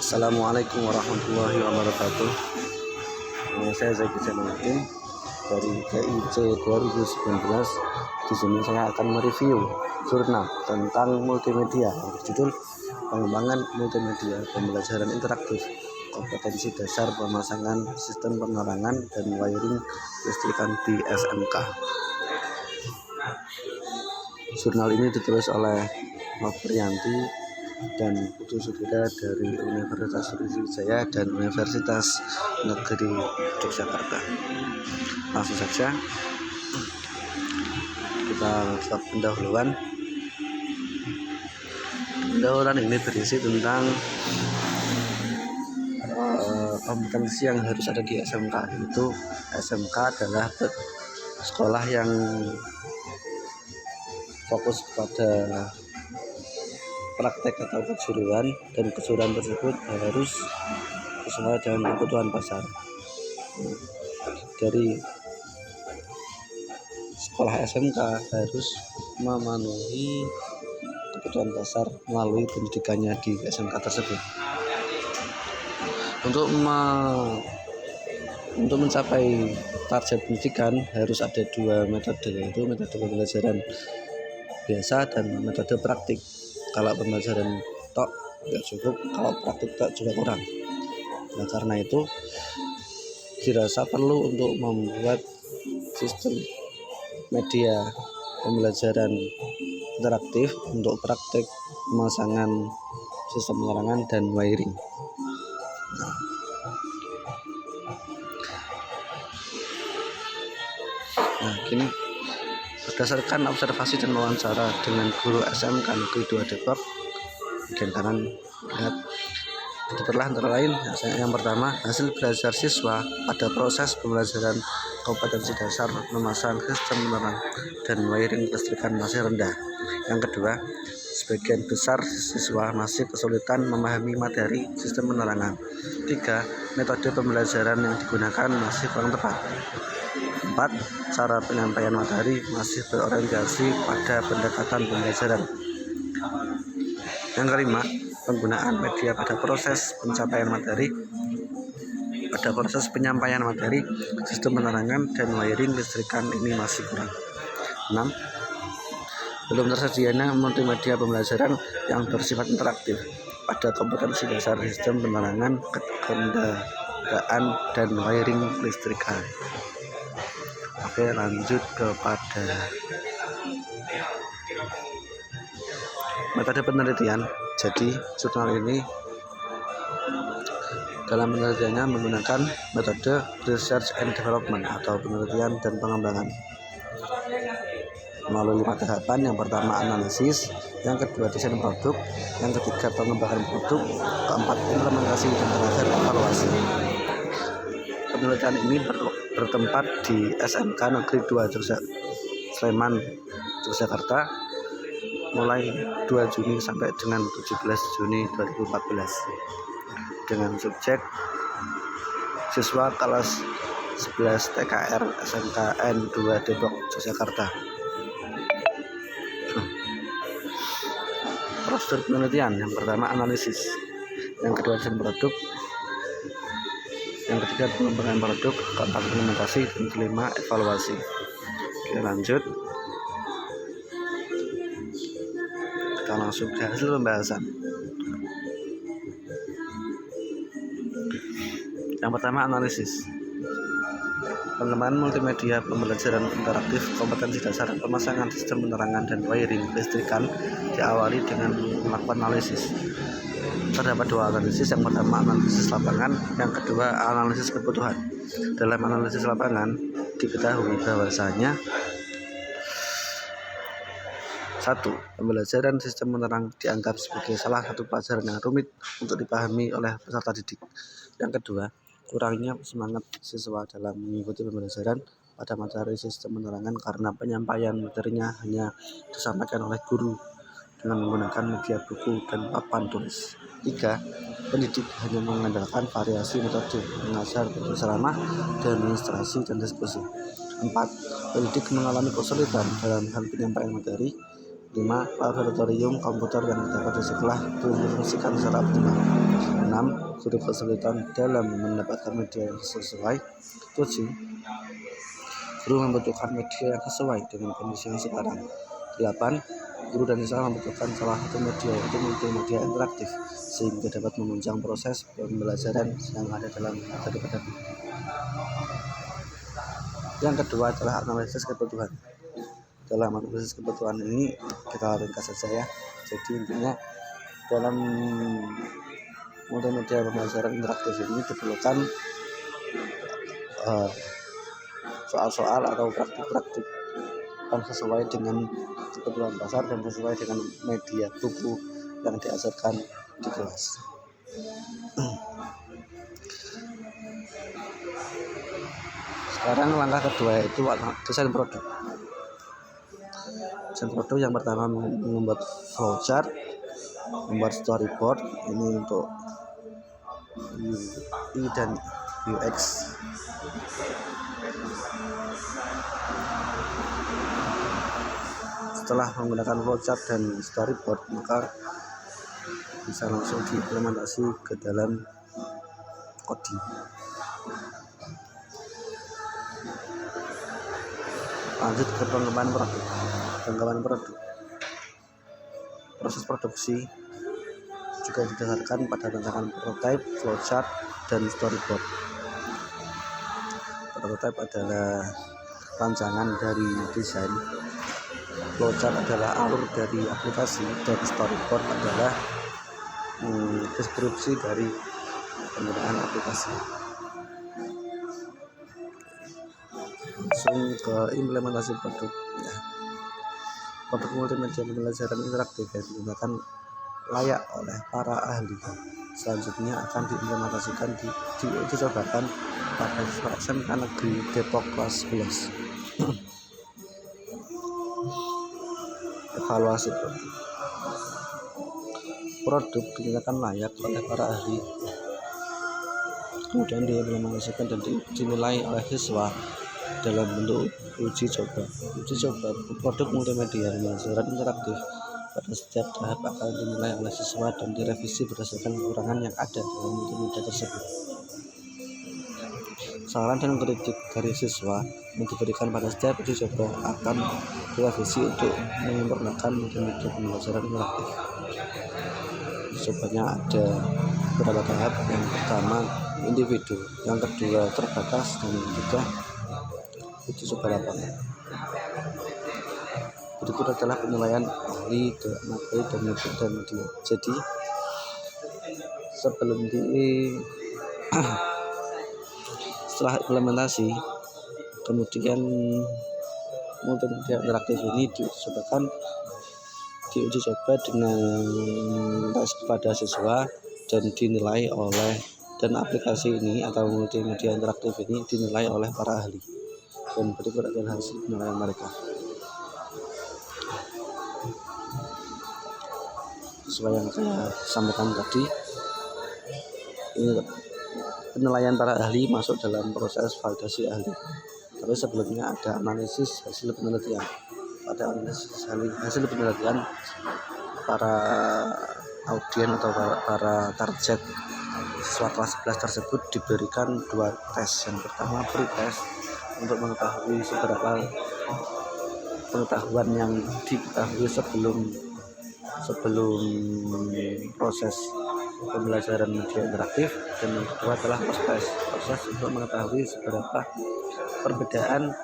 Assalamualaikum warahmatullahi wabarakatuh. Saya Zaki Jamaluddin dari KIC 2019. Di sini saya akan mereview jurnal tentang multimedia berjudul Pengembangan Multimedia Pembelajaran Interaktif Kompetensi Dasar Pemasangan Sistem Penerangan dan Wiring Listrikan di SMK. Jurnal ini ditulis oleh Noprianti dan Putu Sudira dari Universitas Sriwijaya dan Universitas Negeri Yogyakarta. Langsung saja kita lihat pendahuluan. Pendahuluan ini berisi tentang kompetensi yang harus ada di SMK. Itu SMK adalah sekolah yang fokus pada praktek atau kejuruan, dan kejuruan tersebut harus sesuai dengan kebutuhan pasar. Dari sekolah SMK harus memenuhi kebutuhan pasar melalui pendidikannya di SMK tersebut. Untuk mencapai target pendidikan harus ada dua metode, yaitu metode pembelajaran biasa dan metode praktik. Kalau pembelajaran tok tidak cukup, kalau praktik tok juga kurang. Nah, karena itu dirasa perlu untuk membuat sistem media pembelajaran interaktif untuk praktik pemasangan sistem penerangan dan wiring. Nah, kini berdasarkan observasi dan wawancara dengan guru SMK Negeri 2 Depok, bagian kanan lihat diterlah antara lain. Yang pertama, hasil belajar siswa pada proses pembelajaran kompetensi dasar memasang sistem penerangan dan wiring listrikan masih rendah. Yang kedua, sebagian besar siswa masih kesulitan memahami materi sistem penerangan. 3. Metode pembelajaran yang digunakan masih kurang tepat. 4. Cara penyampaian materi masih berorientasi pada pendekatan pembelajaran. Yang kelima, penggunaan media pada proses penyampaian materi sistem penerangan dan wiring listrikan ini masih kurang. 6. Belum tersedianya multimedia pembelajaran yang bersifat interaktif pada kompetensi dasar sistem penerangan, kendaraan, dan wiring listrikan. Oke, lanjut kepada metode penelitian. Jadi jurnal ini dalam penelitiannya menggunakan metode research and development atau penelitian dan pengembangan melalui 5 tahapan. Yang pertama analisis, yang kedua desain produk, yang ketiga pengembangan produk, keempat implementasi, dan terakhir evaluasi. Penelitian ini bertempat di SMK Negeri 2 Sleman, Yogyakarta, mulai 2 Juni sampai dengan 17 Juni 2014 dengan subjek siswa kelas 11 TKR SMKN 2 Depok, Yogyakarta. Prosedur penelitian, yang pertama analisis, yang kedua desain produk, yang ketiga pengembangan produk, keempat implementasi, dan kelima evaluasi. Oke, lanjut kita langsung ke hasil pembahasan. Yang pertama analisis. Pengembangan multimedia pembelajaran interaktif kompetensi dasar pemasangan sistem penerangan dan wiring listrikan diawali dengan melakukan analisis. Terdapat 2 analisis, yang pertama analisis lapangan, yang kedua analisis kebutuhan. Dalam analisis lapangan diketahui bahwasanya 1. Pembelajaran sistem penerang dianggap sebagai salah satu pelajaran yang rumit untuk dipahami oleh peserta didik. Yang kedua, kurangnya semangat siswa dalam mengikuti pembelajaran pada materi sistem penerangan karena penyampaian materinya hanya disampaikan oleh guru dengan menggunakan media buku dan papan tulis. 3. Pendidik hanya mengandalkan variasi metode mengajar berceramah, demonstrasi, dan diskusi. 4. Pendidik mengalami kesulitan dalam hal penyampaian materi. 5. Laboratorium komputer yang dapat sekolah berfungsikan secara optimal. 6. Guru kesulitan dalam mendapatkan media yang sesuai. 7. Guru membutuhkan media yang sesuai dengan kondisi yang sekarang. 8. Guru dan siswa membutuhkan salah satu media, yaitu multimedia interaktif, sehingga dapat menunjang proses pembelajaran yang ada dalam materi tadi. Yang kedua adalah analisis kebutuhan. Dalam analisis kebutuhan ini kita ringkas saja ya. Jadi intinya dalam multimedia pembelajaran interaktif ini diperlukan soal-soal atau praktik-praktik yang sesuai dengan kebutuhan dasar dan sesuai dengan media buku yang diajarkan di kelas. Sekarang langkah kedua yaitu desain produk. Desain produk yang pertama membuat flowchart, membuat storyboard ini untuk UI dan UX. Setelah menggunakan flowchart dan storyboard, maka bisa langsung diimplementasi ke dalam coding. Lanjut ke pengembangan produk. Proses produksi juga didasarkan pada rancangan prototype, flowchart, dan storyboard. Prototype adalah rancangan dari desain, flowchart adalah alur dari aplikasi, dan storyboard adalah deskripsi dari penggunaan aplikasi. Langsung ke implementasi produk ya. Produk multimedia pembelajaran interaktif yang digunakan layak oleh para ahli selanjutnya akan diimplementasikan diuji cobakan pada siswa SMK Negeri Depok kelas 11. Evaluasi produk dinyatakan layak oleh para ahli, kemudian diimplementasikan dan dinilai oleh siswa dalam bentuk uji coba produk multimedia pembelajaran interaktif. Pada setiap tahap akan dinilai oleh siswa dan direvisi berdasarkan kekurangan yang ada dalam multimedia tersebut. Saran dan kritik dari siswa yang diberikan pada setiap uji coba akan direvisi untuk menyempurnakan multimedia pembelajaran interaktif. Uji cobanya ada beberapa tahap. Yang pertama individu, yang kedua terbatas, dan yang ketiga uji coba lapangan. Berikut adalah penilaian ahli, materi, dan media. Jadi setelah implementasi, kemudian multimedia interaktif ini diuji coba dengan tes kepada siswa dan dinilai oleh, dan aplikasi ini atau multimedia interaktif ini dinilai oleh para ahli. Dan berikut adalah hasil penilaian mereka. Sesuai yang saya sampaikan tadi, ini penilaian para ahli masuk dalam proses validasi ahli. Tapi sebelumnya ada analisis hasil penelitian. Pada analisis hasil penelitian, para audien atau para target siswa kelas 11 tersebut diberikan 2 tes. Yang pertama pre-test untuk mengetahui seberapa pengetahuan yang diketahui sebelum proses pembelajaran media interaktif, dan yang kedua adalah proses untuk mengetahui seberapa perbedaan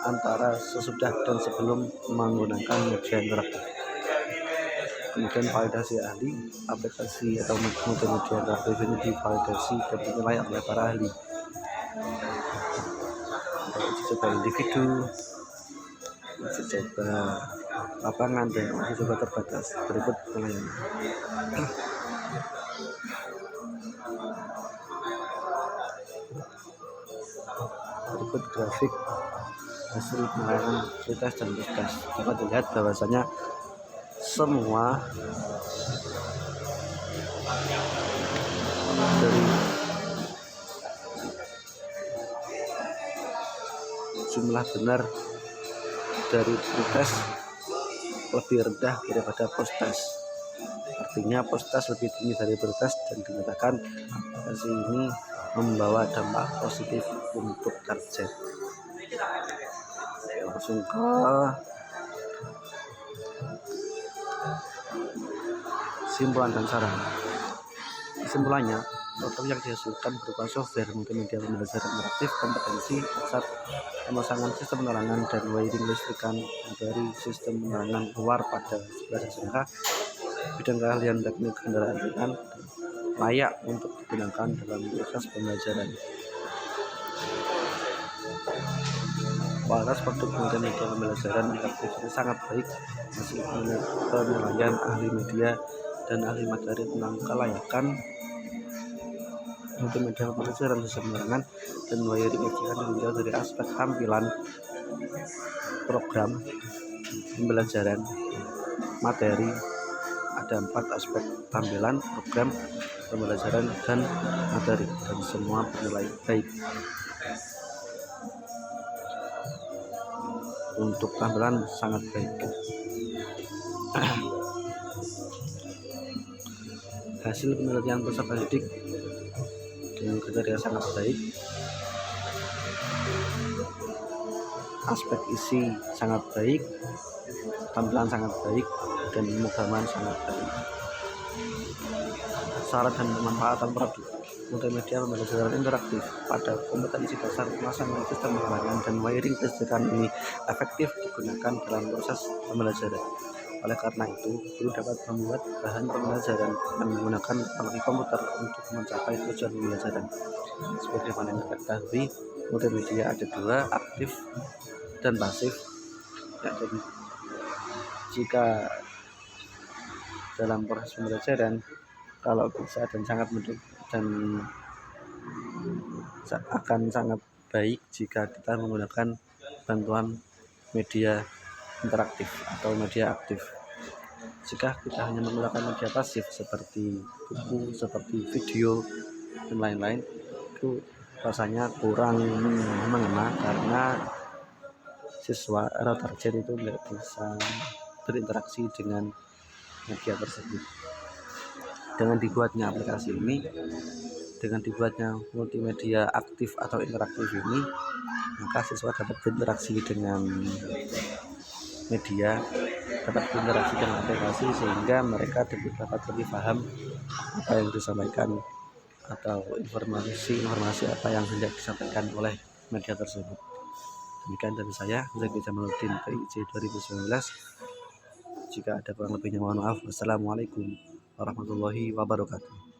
antara sesudah dan sebelum menggunakan media interaktif. Kemudian validasi ahli, aplikasi atau multimedia interaktif ini divalidasi dan dinilai oleh para ahli. Uji coba individu, uji coba lapangan, dan uji coba terbatas. Berikut penilaiannya. Berikut grafik hasil penilaian pretest dan post-test. Dapat dilihat bahwasanya semua dari jumlah benar dari pretest lebih rendah daripada post-test. Artinya post-test lebih tinggi dari pre-test dan dinyatakan aplikasi ini membawa dampak positif untuk target. Oke, langsung ke kesimpulan dan saran. Kesimpulannya, produk yang dihasilkan berupa software multimedia pembelajaran interaktif kompetensi dasar pemasangan sistem penerangan dan wiring listrikan dari sistem penerangan luar pada 11 SMK bidang keahlian teknik kendaraan ringan layak untuk digunakan dalam proses pembelajaran. Kualitas produk multimedia pembelajaran interaktif ini sangat baik. Hasil penilaian ahli media dan ahli materi tentang kelayakan multimedia pembelajaran sistem penerangan dan wiring listrikan ditinjau dari aspek tampilan, program pembelajaran, materi. Ada 4 aspek: tampilan, program pembelajaran, dan materi, dan semua bernilai baik. Untuk tampilan sangat baik. Hasil penelitian peserta didik dengan kriteria sangat baik. Aspek isi sangat baik, tampilan sangat baik, dan pemrograman sangat baik. Syarat dan pemanfaatan produk multimedia pembelajaran interaktif pada kompetensi dasar pemasangan sistem penerangan dan wiring listrikan ini efektif digunakan dalam proses pembelajaran. Oleh karena itu, guru dapat membuat bahan pembelajaran dan menggunakan teknologi komputer untuk mencapai tujuan pembelajaran. Sebagaimana yang kita ketahui, multimedia ada 2, aktif dan pasif. Jadi, jika dalam proses pembelajaran, kalau bisa dan sangat mudah dan akan sangat baik jika kita menggunakan bantuan media interaktif atau media aktif. Jika kita hanya menggunakan media pasif seperti buku, seperti video, dan lain-lain, itu rasanya kurang mengena karena siswa atau target itu tidak bisa berinteraksi dengan media tersebut. Dengan dibuatnya aplikasi ini, dengan dibuatnya multimedia aktif atau interaktif ini, maka siswa dapat berinteraksi dengan media, dapat berinteraksi dengan aplikasi, sehingga mereka dapat lebih paham apa yang disampaikan atau informasi apa yang hendak disampaikan oleh media tersebut. Demikian dari saya, Zaki Jamaluddin, PIJ 2019. Jika ada kurang lebihnya mohon maaf. Wassalamualaikum warahmatullahi wabarakatuh.